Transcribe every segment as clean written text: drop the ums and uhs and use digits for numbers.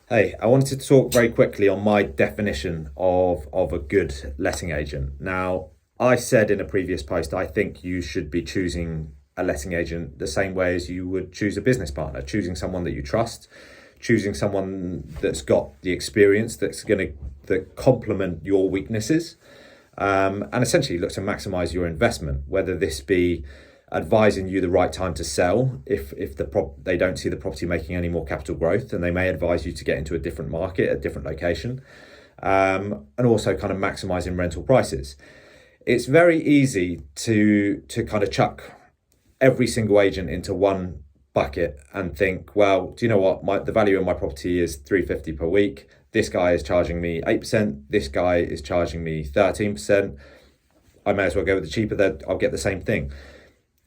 Hey, I wanted to talk very quickly on my definition of a good letting agent. Now, I said in a previous post, I think you should be choosing a letting agent the same way as you would choose a business partner, choosing someone that you trust, choosing someone that's got the experience that complement your weaknesses, and essentially look to maximize your investment, whether this be advising you the right time to sell if they don't see the property making any more capital growth, and they may advise you to get into a different market, a different location, and also kind of maximizing rental prices. It's very easy to kind of chuck every single agent into one bucket and think, well, do you know what? The value of my property is 350 per week. This guy is charging me 8%. This guy is charging me 13%. I may as well go with the cheaper, that I'll get the same thing.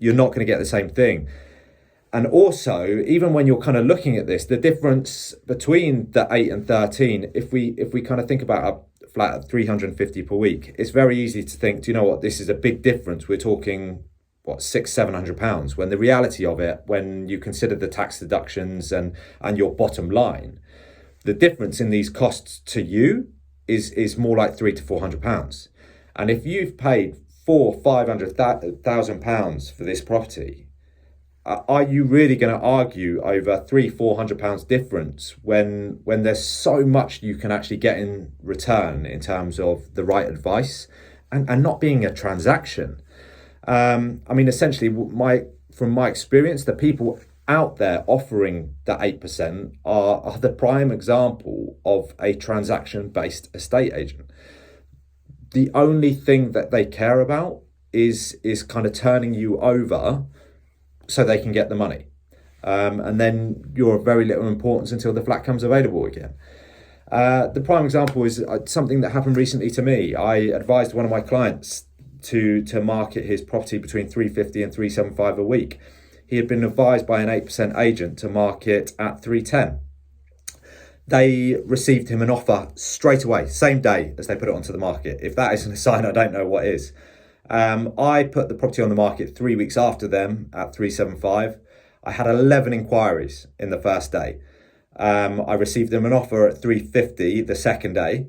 You're not going to get the same thing. And also, even when you're kind of looking at this, the difference between the 8 and 13, if we kind of think about a flat at 350 per week, it's very easy to think, do you know what, this is a big difference. We're talking, what, £600-700, when the reality of it, when you consider the tax deductions and your bottom line, the difference in these costs to you is more like £300-400. And if you've paid £400,000-500,000 for this property, are you really going to argue over £300-400 difference when there's so much you can actually get in return in terms of the right advice and not being a transaction? I mean, essentially, from my experience, the people out there offering the 8% are the prime example of a transaction-based estate agent. The only thing that they care about is kind of turning you over so they can get the money. And then you're of very little importance until the flat comes available again. The prime example is something that happened recently to me. I advised one of my clients to market his property between 350 and 375 a week. He had been advised by an 8% agent to market at 310. They received him an offer straight away, same day as they put it onto the market. If that isn't a sign, I don't know what is. I put the property on the market 3 weeks after them at 375. I had 11 inquiries in the first day. I received him an offer at 350 the second day.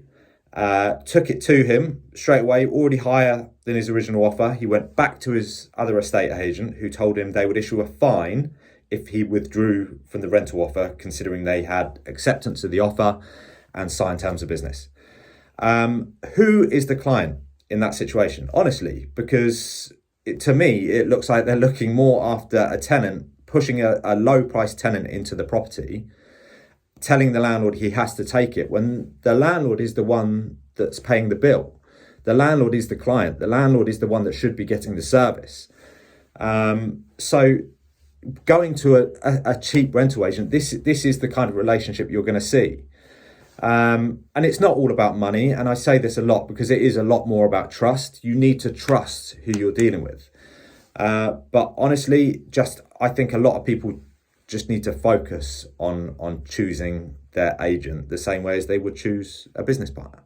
Took it to him straight away, already higher than his original offer. He went back to his other estate agent, who told him they would issue a fine if he withdrew from the rental offer, considering they had acceptance of the offer and signed terms of business. Who is the client in that situation? Honestly, because to me, it looks like they're looking more after a tenant, pushing a low price tenant into the property, telling the landlord he has to take it, when the landlord is the one that's paying the bill. The landlord is the client. The landlord is the one that should be getting the service. So going to a cheap rental agent, this is the kind of relationship you're going to see. And it's not all about money. And I say this a lot because it is a lot more about trust. You need to trust who you're dealing with. But honestly, I think a lot of people just need to focus on choosing their agent the same way as they would choose a business partner.